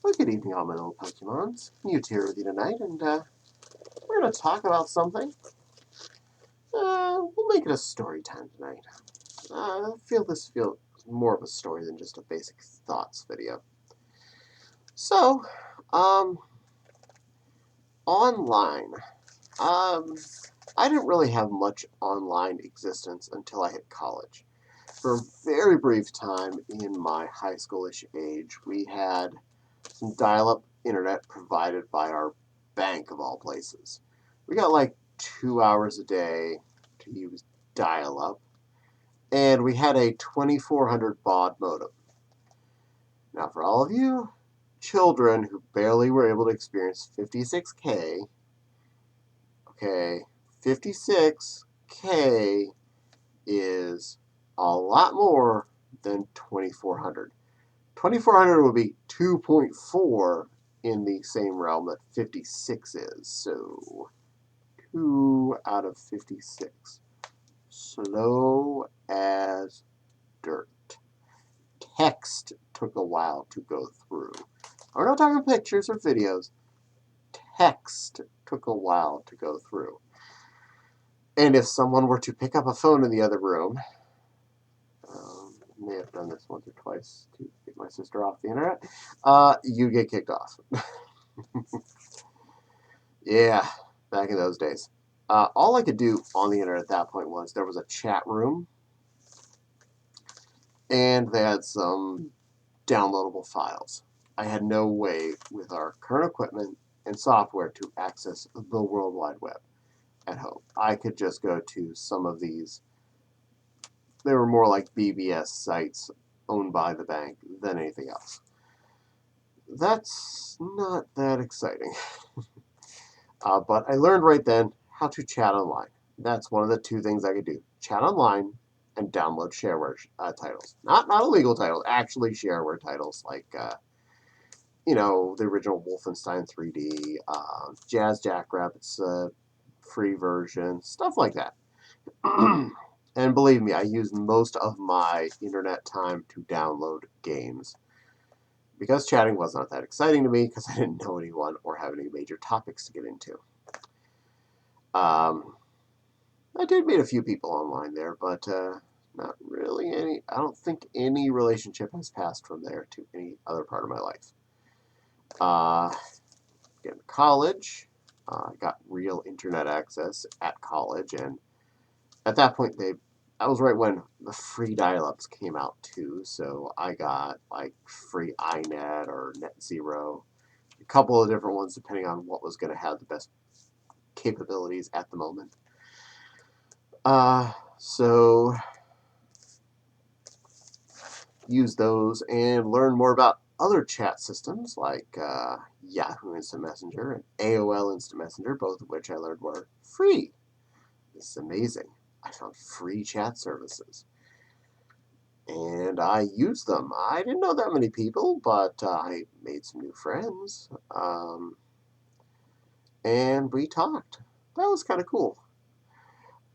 Well, good evening, all my little Pokemons. Mewtwo here with you tonight, and we're going to talk about something. We'll make it a story time tonight. I feel this feels more of a story than just a basic thoughts video. So, um, online. I didn't really have much online existence until I hit college. For a very brief time in my high schoolish age, we had some dial-up internet provided by our bank of all places. We got like 2 hours a day to use dial-up, and we had a 2400 baud modem. Now, for all of you children who barely were able to experience 56K, okay, 56K is a lot more than 2400. 2400 would be 2.4 in the same realm that 56 is. So 2 out of 56. Slow as dirt. Text took a while to go through. We're not talking pictures or videos. Text took a while to go through. And if someone were to pick up a phone in the other room, may have done this once or twice to get my sister off the internet, you get kicked off. Yeah, back in those days. All I could do on the internet at that point was there was a chat room, and they had some downloadable files. I had no way with our current equipment and software to access the World Wide Web at home. I could just go to some of these. They were more like BBS sites owned by the bank than anything else. That's not that exciting. But I learned right then how to chat online. That's one of the two things I could do. Chat online and download shareware titles. Not illegal titles, actually shareware titles like, the original Wolfenstein 3D, Jazz Jackrabbit's free version, stuff like that. And believe me, I use most of my internet time to download games. Because chatting was not that exciting to me because I didn't know anyone or have any major topics to get into. I did meet a few people online there, but not really any. I don't think any relationship has passed from there to any other part of my life. Getting to college, I got real internet access at college, and at that point, that was right when the free dial-ups came out too. So I got like free iNet or Net Zero, a couple of different ones depending on what was going to have the best capabilities at the moment. So use those and learn more about other chat systems like Yahoo Instant Messenger and AOL Instant Messenger, both of which I learned were free. This is amazing. I found free chat services. And I used them. I didn't know that many people, but I made some new friends. And we talked. That was kind of cool.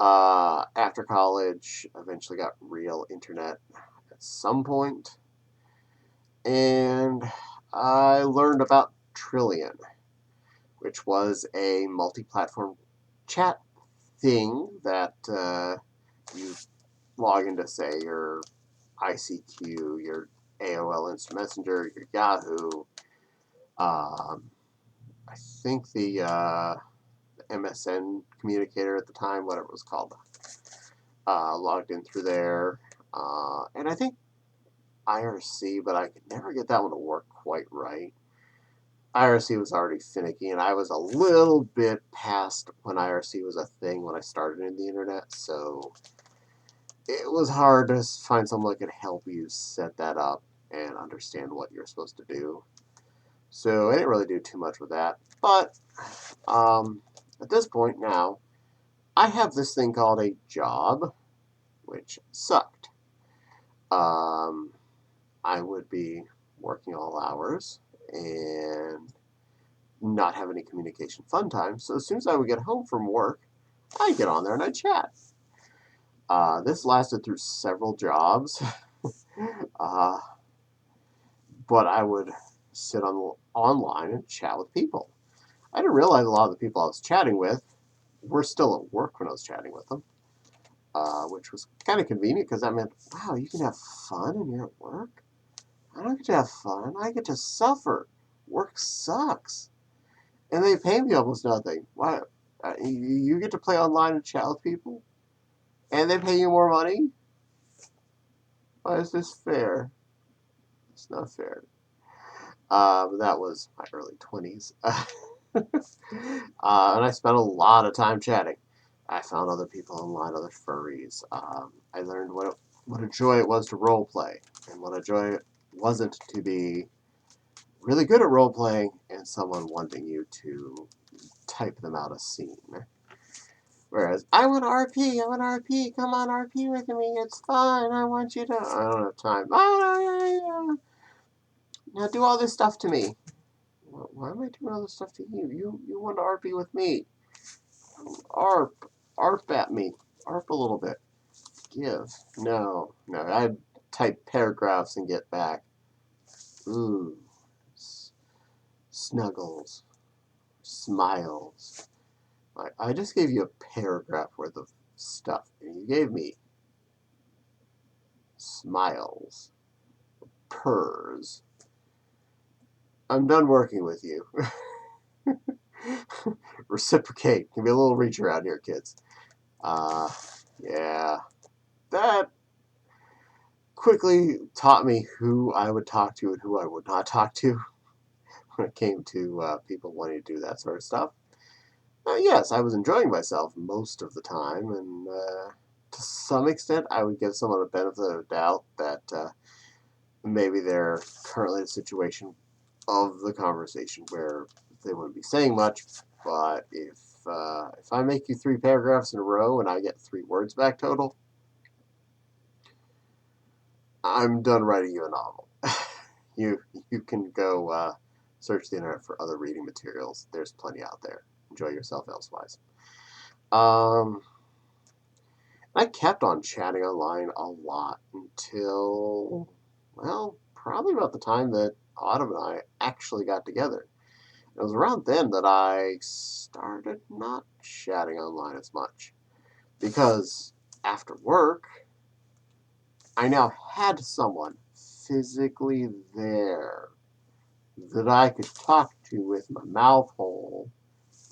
After college, eventually got real internet at some point. And I learned about Trillion, which was a multi-platform chat thing that you log into, say, your ICQ, your AOL Instant Messenger, your Yahoo. I think the MSN communicator at the time, whatever it was called, logged in through there. And I think IRC, but I could never get that one to work quite right. IRC was already finicky, and I was a little bit past when IRC was a thing when I started in the internet, so it was hard to find someone that could help you set that up and understand what you're supposed to do. So I didn't really do too much with that. But at this point now, I have this thing called a job, which sucked. I would be working all hours and not have any communication fun time. So as soon as I would get home from work, I'd get on there and I'd chat. This lasted through several jobs. But I would sit online and chat with people. I didn't realize a lot of the people I was chatting with were still at work when I was chatting with them, which was kind of convenient because that meant, wow, you can have fun and you're at work? I don't get to have fun. I get to suffer. Work sucks. And they pay me almost nothing. Why? You get to play online and chat with people? And they pay you more money? Why is this fair? It's not fair. That was my early 20s. And I spent a lot of time chatting. I found other people online, other furries. I learned what a joy it was to role play, and what a joy it wasn't to be really good at role playing and someone wanting you to type them out a scene. Whereas, I want RP, I want RP, come on RP with me, it's fun, I want you to. I don't have time. Now do all this stuff to me. Why am I doing all this stuff to you? You want to RP with me. ARP. ARP at me. ARP a little bit. Give. No. No. I'd type paragraphs and get back. Ooh. Snuggles. Smiles. I just gave you a paragraph worth of stuff, and you gave me smiles. Purrs. I'm done working with you. Reciprocate. Can be a little reach around here, kids. Yeah. That quickly taught me who I would talk to and who I would not talk to when it came to people wanting to do that sort of stuff. Yes, I was enjoying myself most of the time, and to some extent, I would give someone a benefit of the doubt that maybe they're currently in a situation of the conversation where they wouldn't be saying much. But if I make you 3 paragraphs in a row and I get 3 words back total, I'm done writing you a novel. You can go search the internet for other reading materials. There's plenty out there. Enjoy yourself elsewise. I kept on chatting online a lot until, well, probably about the time that Autumn and I actually got together. It was around then that I started not chatting online as much, because after work, I now had someone physically there that I could talk to with my mouth hole.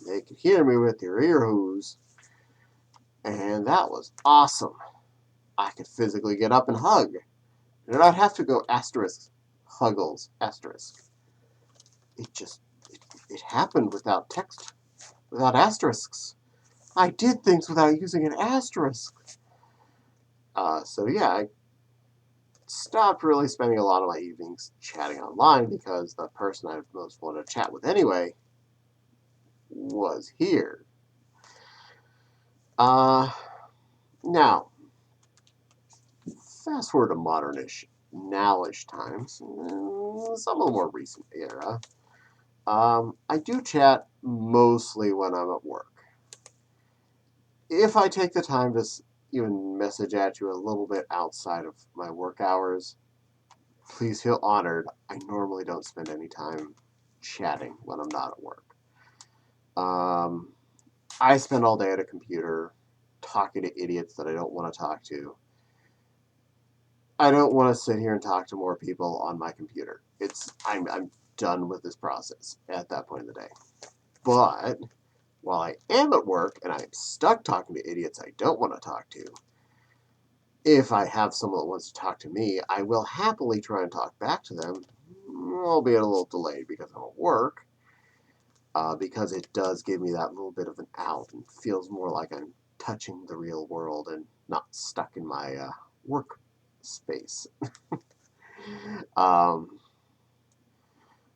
They could hear me with their ear hoos, and that was awesome. I could physically get up and hug. And I'd have to go asterisk, huggles, asterisk. It happened without text, without asterisks. I did things without using an asterisk. So yeah, I stopped really spending a lot of my evenings chatting online because the person I most wanted to chat with anyway was here. Now, fast forward to modernish, nowish times, some of the more recent era. I do chat mostly when I'm at work. If I take the time to even message at you a little bit outside of my work hours, please feel honored. I normally don't spend any time chatting when I'm not at work. I spend all day at a computer talking to idiots that I don't want to talk to. I don't want to sit here and talk to more people on my computer. I'm done with this process at that point in the day. But while I am at work and I'm stuck talking to idiots I don't want to talk to, if I have someone that wants to talk to me, I will happily try and talk back to them, albeit a little delayed because I'm at work, because it does give me that little bit of an out and feels more like I'm touching the real world and not stuck in my work space.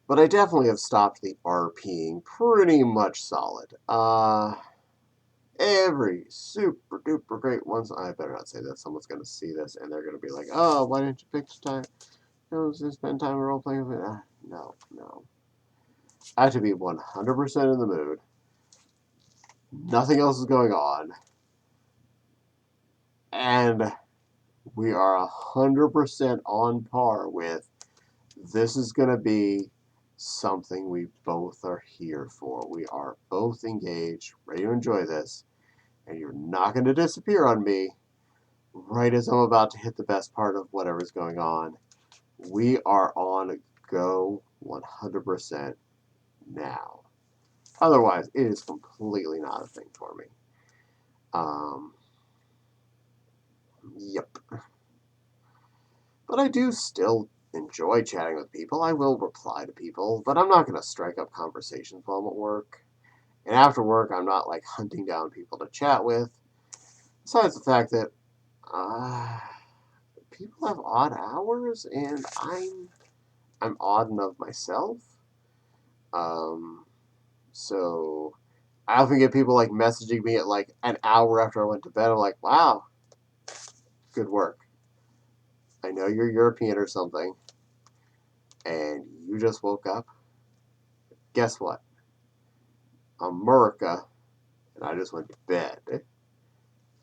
But I definitely have stopped the RPing pretty much solid. Every super duper great once. I better not say that. Someone's going to see this and they're going to be like, oh, why didn't you pick the time? Spend time role playing with it. No. I have to be 100% in the mood. Nothing else is going on. And we are 100% on par with this is going to be something we both are here for. We are both engaged, ready to enjoy this, and you're not going to disappear on me right as I'm about to hit the best part of whatever's going on. We are on go 100% now. Otherwise, it is completely not a thing for me. Yep. But I do still enjoy chatting with people. I will reply to people, but I'm not going to strike up conversations while I'm at work. And after work, I'm not like hunting down people to chat with. Besides the fact that people have odd hours, and I'm odd enough myself. So I often get people like messaging me at like an hour after I went to bed. I'm like, wow, good work. I know you're European or something, and you just woke up. Guess what? America, and I just went to bed. If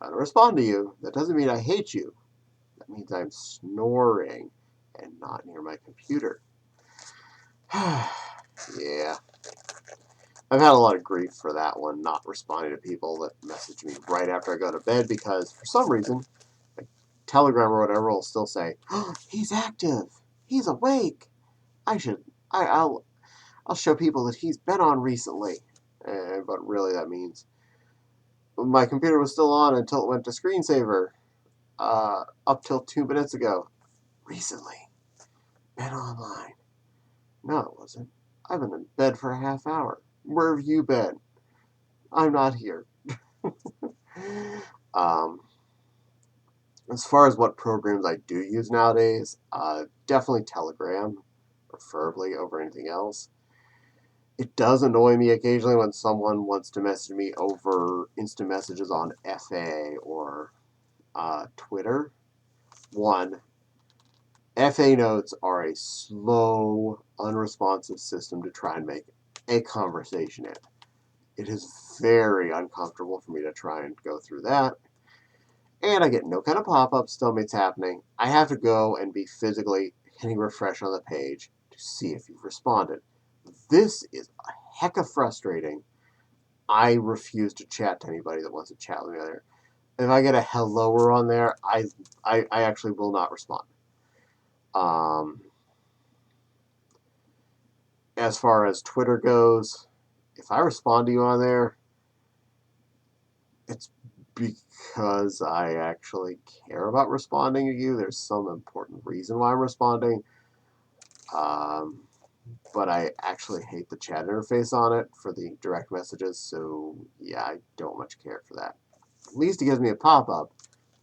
I don't respond to you, that doesn't mean I hate you. That means I'm snoring and not near my computer. Yeah. I've had a lot of grief for that one, not responding to people that message me right after I go to bed, because for some reason, like Telegram or whatever will still say, oh, he's active. He's awake. I'll show people that he's been on recently. But really that means my computer was still on until it went to screensaver. Up till 2 minutes ago. Recently. Been online. No, it wasn't. I've been in bed for a half hour. Where have you been? I'm not here. um, as far as what programs I do use nowadays, definitely Telegram, preferably over anything else. It does annoy me occasionally when someone wants to message me over instant messages on FA or Twitter. One, FA notes are a slow, unresponsive system to try and make a conversation in. It is very uncomfortable for me to try and go through that. And I get no kind of pop-ups telling me it's happening. I have to go and be physically hitting refresh on the page to see if you've responded. This is a heck of frustrating. I refuse to chat to anybody that wants to chat with me there. If I get a helloer on there, I actually will not respond. As far as Twitter goes, if I respond to you on there, it's because I actually care about responding to you. There's some important reason why I'm responding. But I actually hate the chat interface on it for the direct messages, so yeah, I don't much care for that. At least it gives me a pop-up,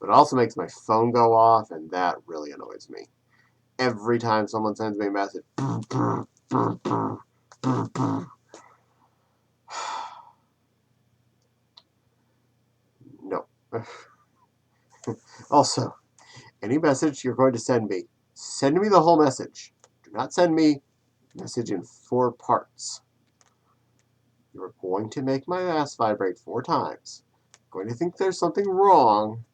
but it also makes my phone go off, and that really annoys me. Every time someone sends me a message, no. Also, any message you're going to send me the whole message. Do not send me a message in 4 parts. You're going to make my ass vibrate 4 times. You're going to think there's something wrong,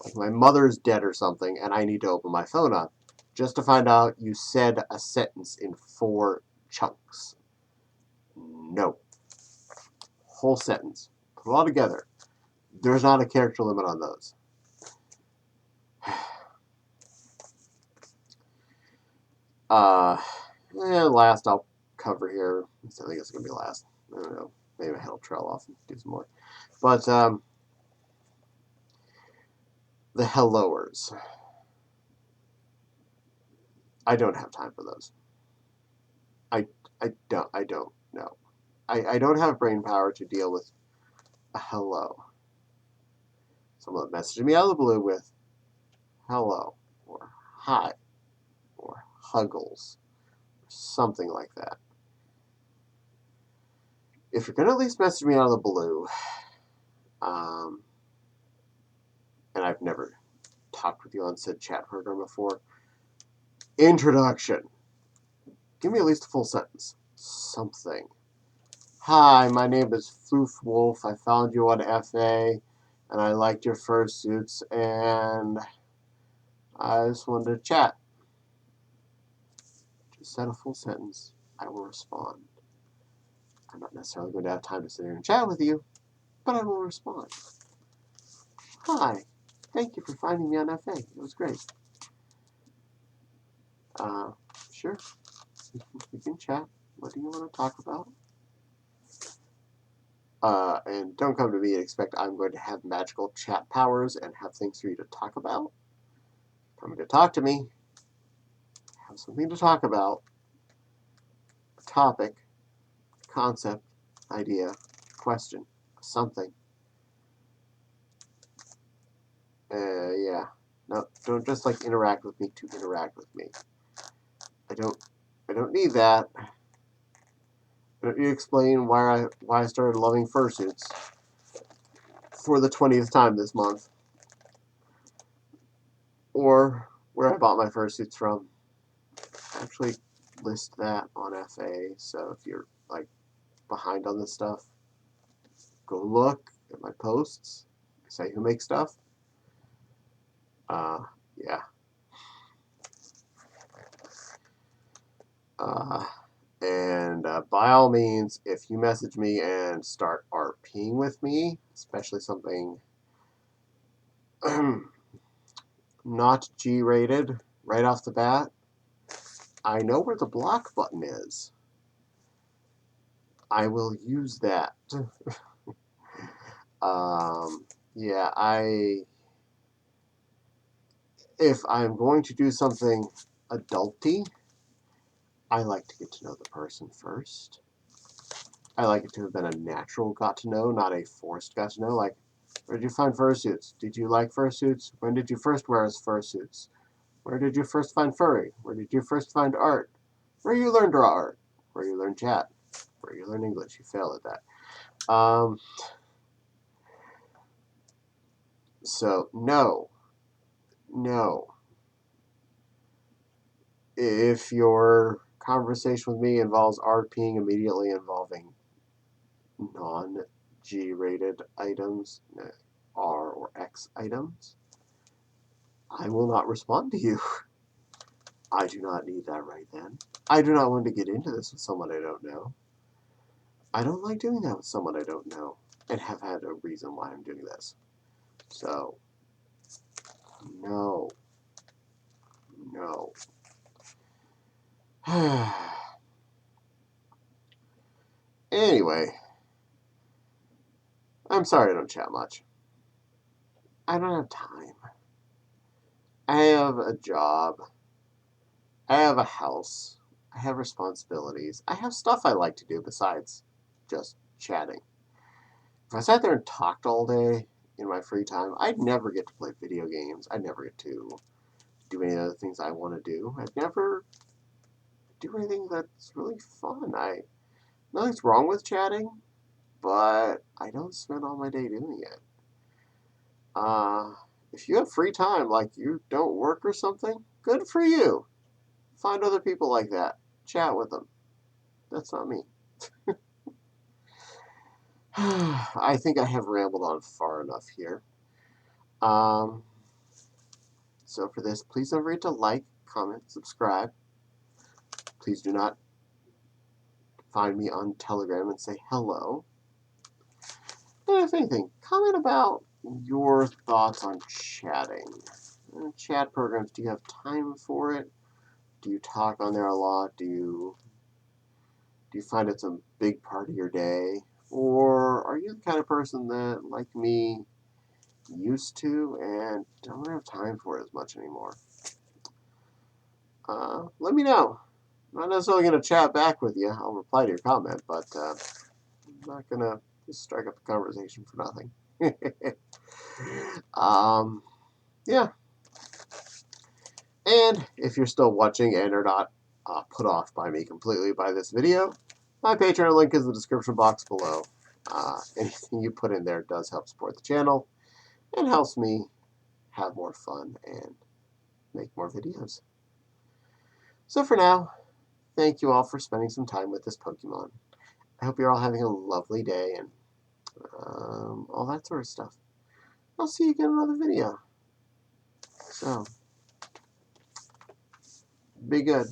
like my mother's dead or something, and I need to open my phone up, just to find out you said a sentence in 4 chunks. No. Whole sentence. Put it all together. There's not a character limit on those. Last I'll cover here. I think it's going to be last. I don't know. Maybe my head will trail off and do some more. But the helloers. I don't have time for those. I don't know. I don't have brain power to deal with a hello. Someone messaged me out of the blue with hello or hi or huggles or something like that. If you're gonna at least message me out of the blue, and I've never talked with you on said chat program before, introduction. Give me at least a full sentence. Something. Hi, my name is Floof Wolf. I found you on FA, and I liked your fursuits, and I just wanted to chat. Just said a full sentence. I will respond. I'm not necessarily going to have time to sit here and chat with you, but I will respond. Hi, thank you for finding me on FA. It was great. Sure, we can chat. What do you want to talk about? And don't come to me and expect I'm going to have magical chat powers and have things for you to talk about. Coming to talk to me, have something to talk about, a topic, concept, idea, question, something. Yeah. No, don't just like interact with me to interact with me. I don't need that. Don't you explain why I started loving fursuits for the 20th time this month, or where I bought my fursuits from. Actually, list that on FA. So if you're like behind on this stuff, go look at my posts. I say who makes stuff. Yeah. And by all means, if you message me and start RPing with me, especially something not G-rated right off the bat, I know where the block button is. I will use that. Yeah, if I'm going to do something adulty, I like to get to know the person first. I like it to have been a natural got to know, not a forced got to know. Like, where did you find fursuits? Did you like fursuits? When did you first wear fursuits? Where did you first find furry? Where did you first find art? Where you learn draw art? Where you learn chat? Where you learn English? You fail at that. So, no. If your conversation with me involves RPing immediately involving non-G-rated items, R or X items, I will not respond to you. I do not need that right then. I do not want to get into this with someone I don't know. I don't like doing that with someone I don't know and have had a reason why I'm doing this. So, no. Anyway, I'm sorry I don't chat much. I don't have time. I have a job. I have a house. I have responsibilities. I have stuff I like to do besides just chatting. If I sat there and talked all day in my free time, I'd never get to play video games. I'd never get to do any other things I want to do. I'd never do anything that's really fun. Nothing's wrong with chatting, but I don't spend all my day doing it. If you have free time, like you don't work or something, good for you. Find other people like that. Chat with them. That's not me. I think I have rambled on far enough here. So for this, please don't forget to like, comment, subscribe. Please do not find me on Telegram and say hello. And if anything, comment about your thoughts on chatting. Chat programs, do you have time for it? Do you talk on there a lot? Do you find it's a big part of your day? Or are you the kind of person that, like me, used to and don't have time for it as much anymore? Let me know. I'm not necessarily going to chat back with you. I'll reply to your comment, but I'm not going to just strike up a conversation for nothing. Yeah. And if you're still watching and are not put off by me completely by this video, my Patreon link is in the description box below. Anything you put in there does help support the channel and helps me have more fun and make more videos. So for now, thank you all for spending some time with this Pokemon. I hope you're all having a lovely day and all that sort of stuff. I'll see you again in another video. So, be good.